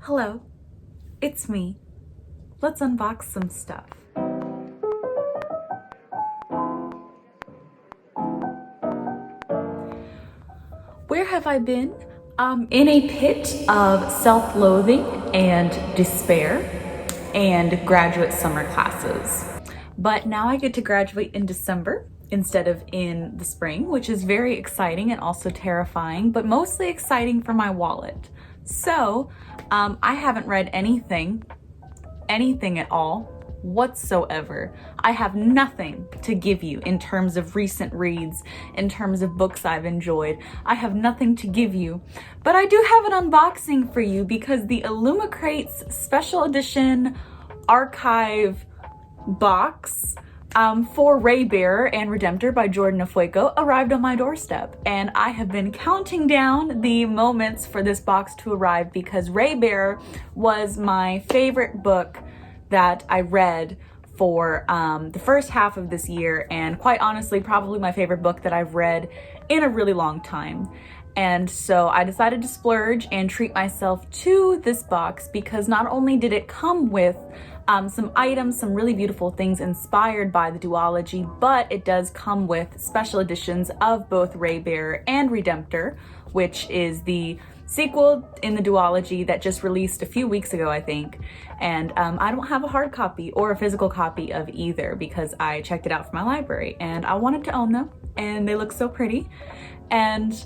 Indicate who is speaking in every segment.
Speaker 1: Hello, it's me. Let's unbox some stuff. Where have I been? In a pit of self-loathing and despair and graduate summer classes. But now I get to graduate in December instead of in the spring, which is very exciting and also terrifying, but mostly exciting for my wallet. So I haven't read anything at all whatsoever. I have nothing to give you in terms of recent reads, in terms of books I've enjoyed. I have nothing to give you, but I do have an unboxing for you because the Illumicrate's special edition archive box for Raybearer and Redemptor by Jordan Afueco arrived on my doorstep, and I have been counting down the moments for this box to arrive because Raybearer was my favorite book that I read for the first half of this year, and quite honestly probably my favorite book that I've read in a really long time. And so I decided to splurge and treat myself to this box because not only did it come with some items, some really beautiful things inspired by the duology, but it does come with special editions of both Raybearer and Redemptor, which is the sequel in the duology that just released a few weeks ago, I think. And I don't have a hard copy or a physical copy of either because I checked it out from my library and I wanted to own them, and they look so pretty. And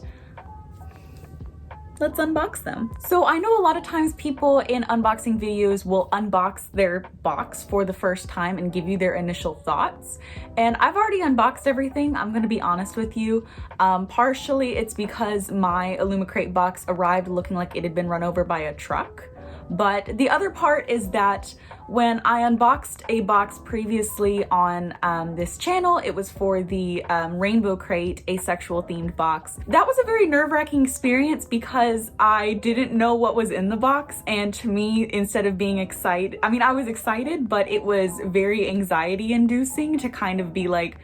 Speaker 1: let's unbox them. So I know a lot of times people in unboxing videos will unbox their box for the first time and give you their initial thoughts. And I've already unboxed everything, I'm gonna be honest with you. Partially it's because my Illumicrate box arrived looking like it had been run over by a truck. But the other part is that when I unboxed a box previously on this channel, it was for the Rainbow Crate asexual themed box. That was a very nerve-wracking experience because I didn't know what was in the box, and to me, instead of being excited, I mean, I was excited, but it was very anxiety inducing to kind of be like,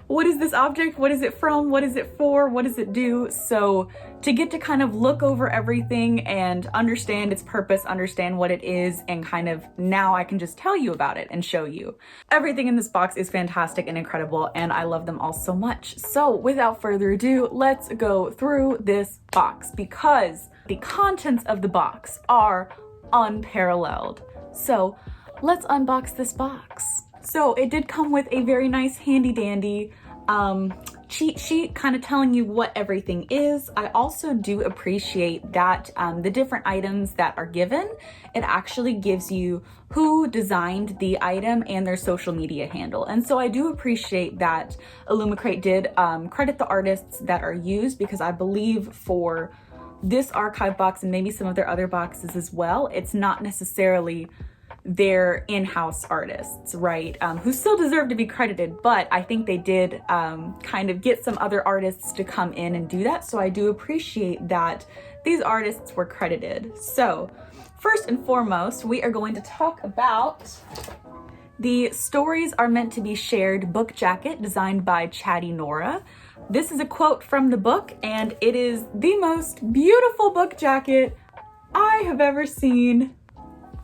Speaker 1: what is this object? What is it from? What is it for? What does it do? So to get to kind of look over everything and understand its purpose, understand what it is, and kind of now I can just tell you about it and show you. Everything in this box is fantastic and incredible, and I love them all so much. So without further ado, let's go through this box because the contents of the box are unparalleled. So let's unbox this box. So it did come with a very nice handy dandy cheat sheet kind of telling you what everything is. I also do appreciate that the different items that are given, it actually gives you who designed the item and their social media handle. And so I do appreciate that Illumicrate did credit the artists that are used, because I believe for this archive box and maybe some of their other boxes as well, it's not necessarily their in-house artists, right? Who still deserve to be credited, but I think they did kind of get some other artists to come in and do that. So I do appreciate that these artists were credited. So first and foremost, we are going to talk about the Stories Are Meant to Be Shared book jacket designed by Chatty Nora. This is a quote from the book, and it is the most beautiful book jacket I have ever seen.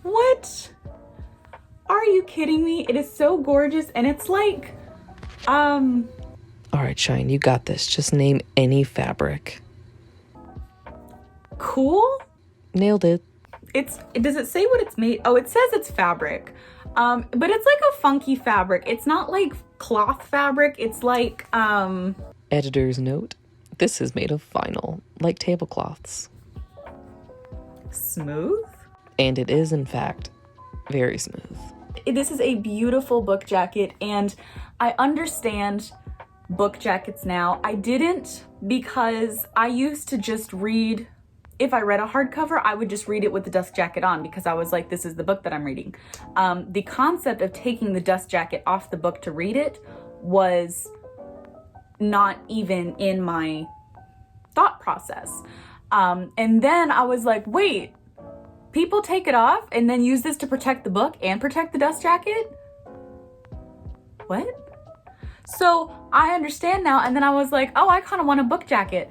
Speaker 1: What? Are you kidding me? It is so gorgeous, and it's like,
Speaker 2: All right, Shine, you got this. Just name any fabric.
Speaker 1: Cool?
Speaker 2: Nailed it.
Speaker 1: Does it say what it's made? Oh, it says it's fabric. But it's like a funky fabric. It's not like cloth fabric. It's like,
Speaker 2: Editor's note. This is made of vinyl, like tablecloths.
Speaker 1: smooth?
Speaker 2: And it is, in fact, very smooth.
Speaker 1: This is a beautiful book jacket, and I understand book jackets now. I didn't, because I used to just read, if I read a hardcover, I would just read it with the dust jacket on because I was like, this is the book that I'm reading. The concept of taking the dust jacket off the book to read it was not even in my thought process. And then I was like, wait, people take it off and then use this to protect the book and protect the dust jacket? What? So I understand now, and then I was like, oh, I kind of want a book jacket.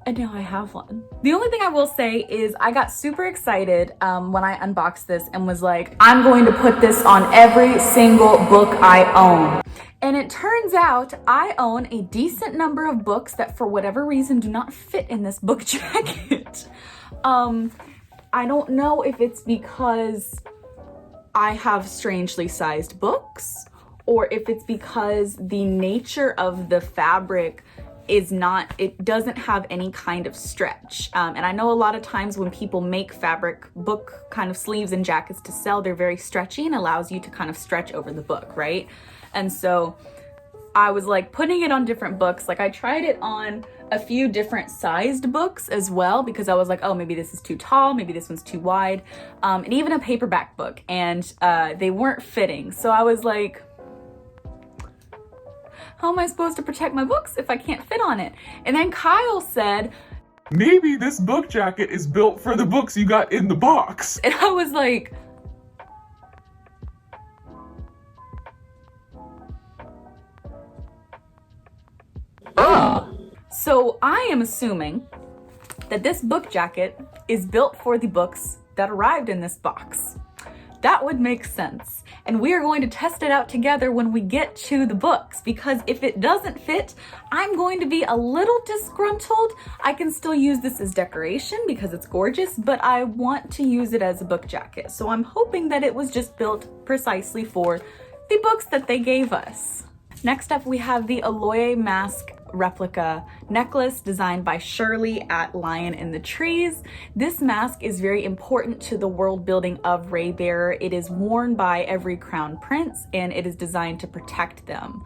Speaker 1: And now I have one. The only thing I will say is I got super excited when I unboxed this and was like, I'm going to put this on every single book I own. And it turns out I own a decent number of books that for whatever reason do not fit in this book jacket. I don't know if it's because I have strangely sized books or if it's because the nature of the fabric is not, it doesn't have any kind of stretch. And I know a lot of times when people make fabric book kind of sleeves and jackets to sell, they're very stretchy and allows you to kind of stretch over the book, right? And so I was like putting it on different books. Like I tried it on a few different sized books as well, because I was like, oh, maybe this is too tall, maybe this one's too wide, and even a paperback book, and they weren't fitting. So I was like, how am I supposed to protect my books if I can't fit on it? And then Kyle said,
Speaker 3: maybe this book jacket is built for the books you got in the box.
Speaker 1: and I was like, so I am assuming that this book jacket is built for the books that arrived in this box. That would make sense. And we are going to test it out together when we get to the books, because if it doesn't fit, I'm going to be a little disgruntled. I can still use this as decoration because it's gorgeous, but I want to use it as a book jacket. So I'm hoping that it was just built precisely for the books that they gave us. Next up, we have the Eloy mask replica necklace designed by Shirley at Lion in the Trees. This mask is very important to the world building of Raybearer. It is worn by every crown prince and it is designed to protect them.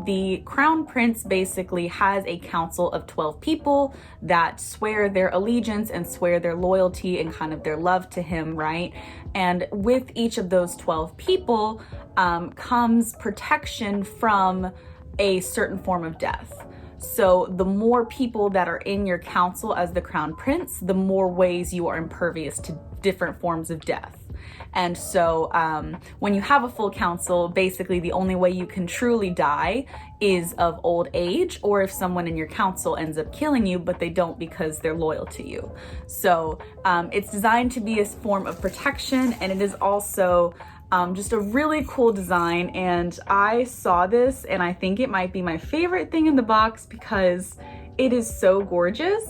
Speaker 1: The crown prince basically has a council of 12 people that swear their allegiance and swear their loyalty and kind of their love to him, right? And with each of those 12 people comes protection from a certain form of death. So the more people that are in your council as the crown prince, the more ways you are impervious to different forms of death. And so when you have a full council, basically the only way you can truly die is of old age, or if someone in your council ends up killing you, but they don't because they're loyal to you. So it's designed to be a form of protection, and it is also just a really cool design. And I saw this and I think it might be my favorite thing in the box because it is so gorgeous.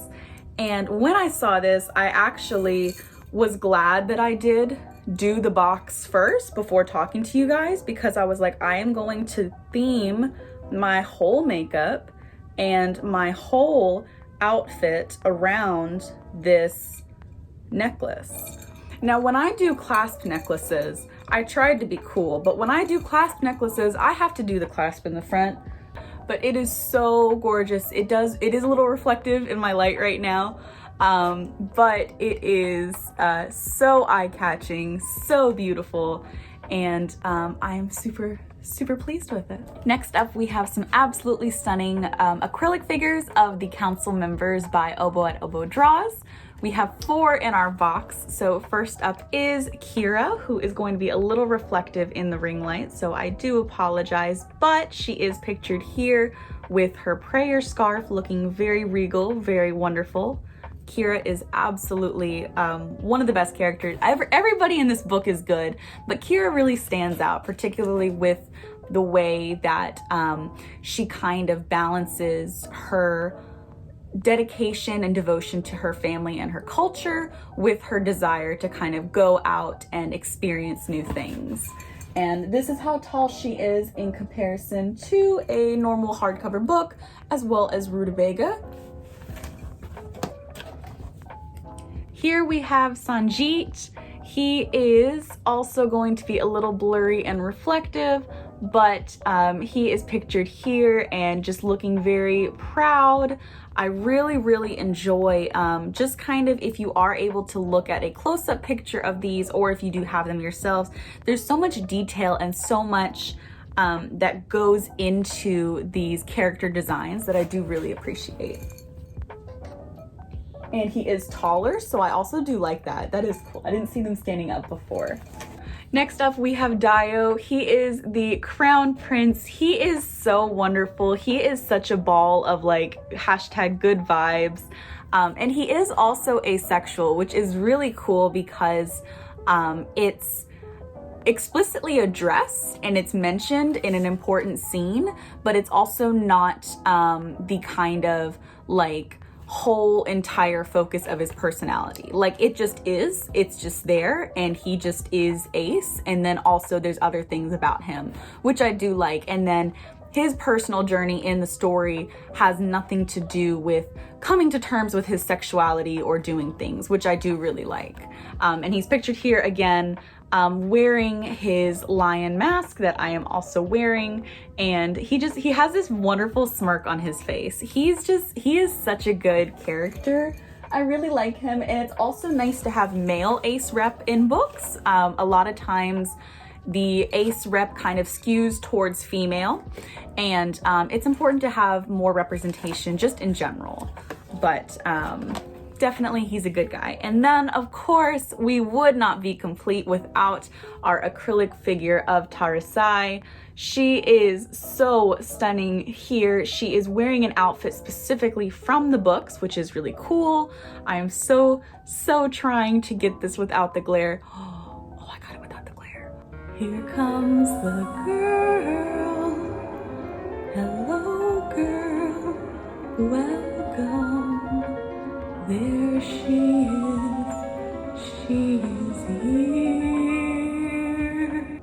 Speaker 1: And when I saw this, I actually was glad that I did do the box first before talking to you guys, because I was like, I am going to theme my whole makeup and my whole outfit around this necklace. Now, when I do clasp necklaces, I tried to be cool, but when I do clasp necklaces, I have to do the clasp in the front. But it is so gorgeous. It is a little reflective in my light right now. But it is so eye-catching, so beautiful, and I am super pleased with it. Next up, we have some absolutely stunning acrylic figures of the council members by Oboe at Oboe Draws. We have 4 in our box. So first up is Kira, who is going to be a little reflective in the ring light, so I do apologize, but she is pictured here with her prayer scarf, looking very regal, very wonderful. Kira is absolutely one of the best characters. Everybody in this book is good, but Kira really stands out, particularly with the way that she kind of balances her dedication and devotion to her family and her culture with her desire to kind of go out and experience new things. And this is how tall she is in comparison to a normal hardcover book, as well as Rutabaga. Here we have Sanjeet. He is also going to be a little blurry and reflective, but he is pictured here and just looking very proud. I really enjoy just kind of, if you are able to look at a close-up picture of these, or if you do have them yourselves, there's so much detail and so much that goes into these character designs that I do really appreciate. And he is taller, so I also do like that. That is cool. I didn't see them standing up before. Next up, we have Daiyo. He is the crown prince. He is so wonderful. He is such a ball of like hashtag good vibes. And he is also asexual, which is really cool because it's explicitly addressed and it's mentioned in an important scene, but it's also not the kind of like whole entire focus of his personality. Like it just is, it's just there, and he just is ace. And then also there's other things about him which I do like, and then his personal journey in the story has nothing to do with coming to terms with his sexuality or doing things, which I do really like. And he's pictured here again wearing his lion mask that I am also wearing, and he has this wonderful smirk on his face. He is such a good character. I really like him, and it's also nice to have male ace rep in books. A lot of times the ace rep kind of skews towards female, and it's important to have more representation just in general, but definitely he's a good guy. And then of course we would not be complete without our acrylic figure of Tarisai. She is so stunning here. She is wearing an outfit specifically from the books, which is really cool. I am so trying to get this without the glare. Oh, I got it without the glare. Here comes the girl. Hello girl, welcome. There she is here.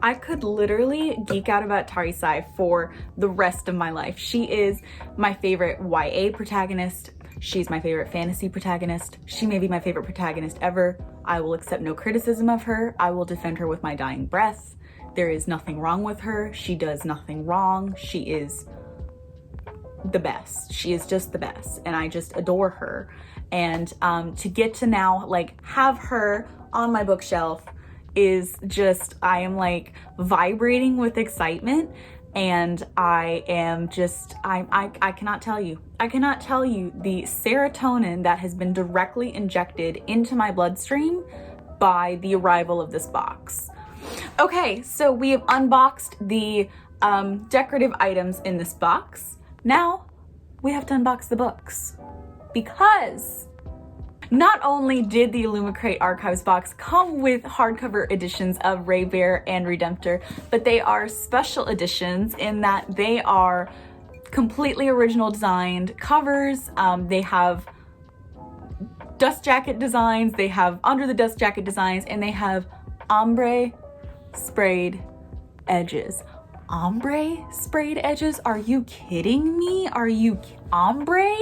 Speaker 1: I could literally geek out about Tarisai for the rest of my life. She is my favorite YA protagonist. She's my favorite fantasy protagonist. She may be my favorite protagonist ever. I will accept no criticism of her. I will defend her with my dying breath. There is nothing wrong with her. She does nothing wrong. She is the best. She is just the best, and I just adore her. And to get to now like have her on my bookshelf is just, I am like vibrating with excitement, and I am just, I cannot tell you the serotonin that has been directly injected into my bloodstream by the arrival of this box. Okay, so we have unboxed the decorative items in this box. Now we have to unbox the books, because not only did the Illumicrate Archives box come with hardcover editions of Raybearer and Redemptor, but they are special editions in that they are completely original designed covers. They have dust jacket designs, they have under the dust jacket designs, and they have ombre sprayed edges. Ombre sprayed edges? Are you kidding me? Ombre?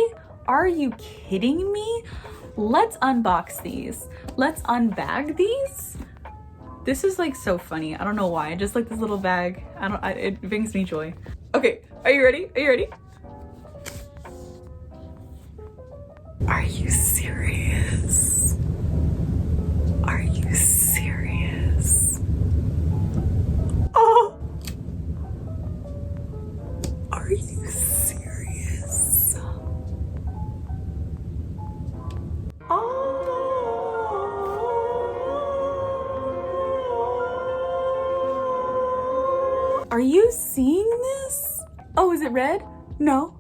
Speaker 1: Are you kidding me? Let's unbox these. Let's unbag these. This is like so funny. I don't know why. I just like this little bag. It brings me joy. Okay, are you ready? Are you ready? Are you serious? Are you serious? Oh! Are you serious? Oh! Are you seeing this? Oh, is it red? No,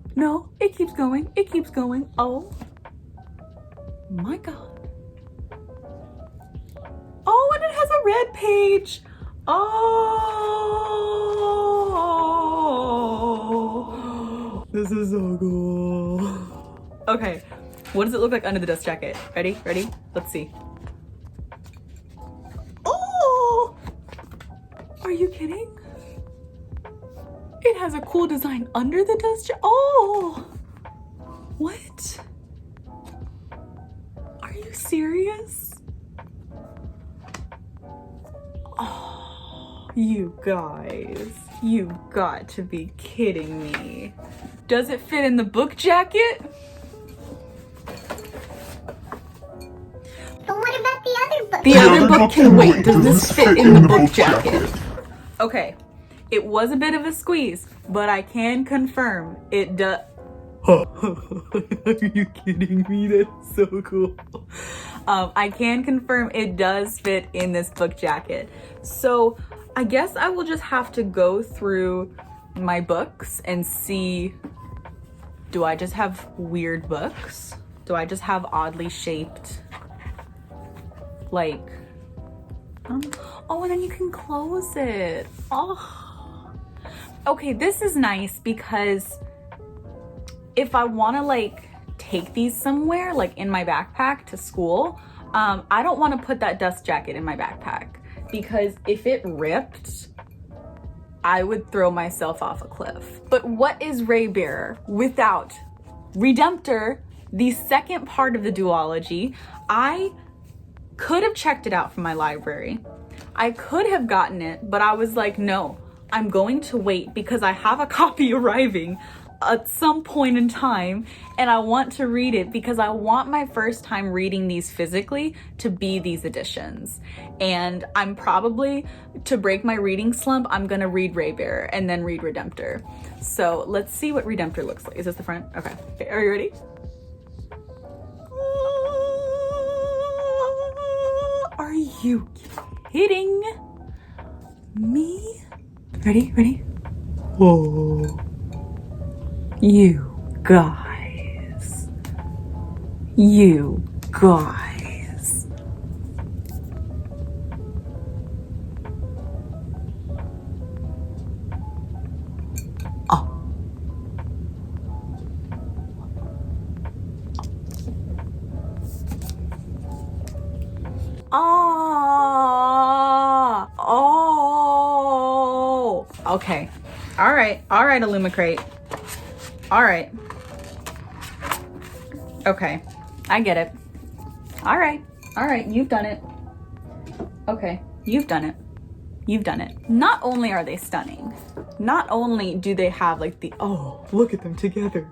Speaker 1: it keeps going. It keeps going. Oh my God. Oh, and it has a red page. Oh, this is so cool. Okay, what does it look like under the dust jacket? Ready? Let's see. Oh, are you kidding? It has a cool design under the dust jacket. Oh, what? Are you serious? Oh, you guys, you got to be kidding me. Does it fit in the book jacket?
Speaker 4: But what about the other book?
Speaker 1: The other book can wait. Does this fit in the book jacket? Okay, it was a bit of a squeeze, but I can confirm it does. Are you kidding me? That's so cool. I can confirm it does fit in this book jacket. So I guess I will just have to go through my books and see, do I just have weird books? Do I just have oddly shaped, like, oh, and then you can close it. Oh, okay, this is nice because if I want to like take these somewhere, like in my backpack to school, I don't want to put that dust jacket in my backpack because if it ripped, I would throw myself off a cliff. But what is Raybearer without Redemptor, the second part of the duology? I could have checked it out from my library. I could have gotten it, but I was like, no, I'm going to wait because I have a copy arriving at some point in time and I want to read it because I want my first time reading these physically to be these editions. And I'm probably, to break my reading slump, I'm gonna read Raybearer and then read Redemptor. So let's see what Redemptor looks like. Is this the front? Okay, are you ready? Are you kidding me? Ready? Whoa. You guys. Oh. Oh. Okay. All right, Illumicrate. All right. Okay, I get it. All right, you've done it. Okay, you've done it. Not only are they stunning, not only do they have like the, oh, look at them together.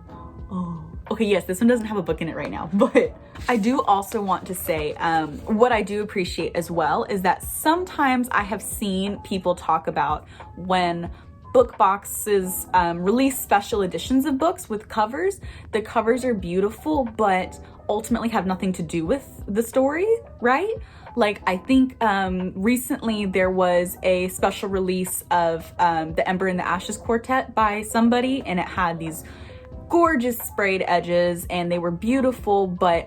Speaker 1: Oh, okay, yes, this one doesn't have a book in it right now, but I do also want to say, what I do appreciate as well is that sometimes I have seen people talk about when book boxes release special editions of books with covers. The covers are beautiful, but ultimately have nothing to do with the story, right? Like, I think recently there was a special release of the Ember and the Ashes Quartet by somebody, and it had these gorgeous sprayed edges and they were beautiful, but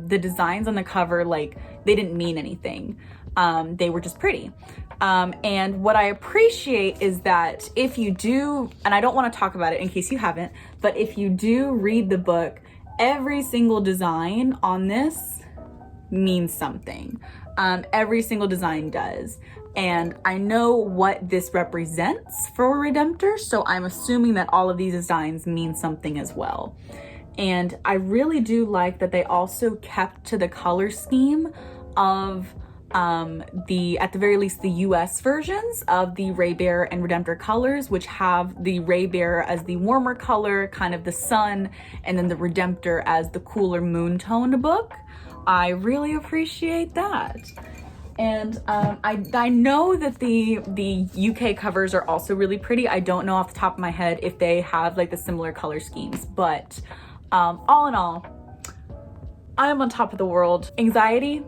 Speaker 1: the designs on the cover, like, they didn't mean anything. They were just pretty. And what I appreciate is that if you do, and I don't want to talk about it in case you haven't, but if you do read the book, every single design on this means something. Every single design does. And I know what this represents for Redemptor, so I'm assuming that all of these designs mean something as well. And I really do like that they also kept to the color scheme of at the very least, the US versions of the Raybearer and Redemptor colors, which have the Raybearer as the warmer color, kind of the sun, and then the Redemptor as the cooler moon toned book. I really appreciate that. And I know that the UK covers are also really pretty. I don't know off the top of my head if they have like the similar color schemes, but all in all, I am on top of the world. Anxiety,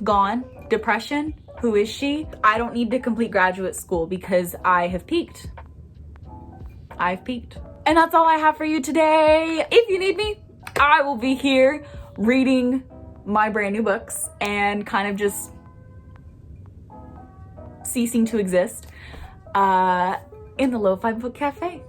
Speaker 1: gone. Depression, who is she? I don't need to complete graduate school because I have peaked. I've peaked. And that's all I have for you today. If you need me, I will be here reading my brand new books and kind of just ceasing to exist in the Lo-Fi Book Cafe.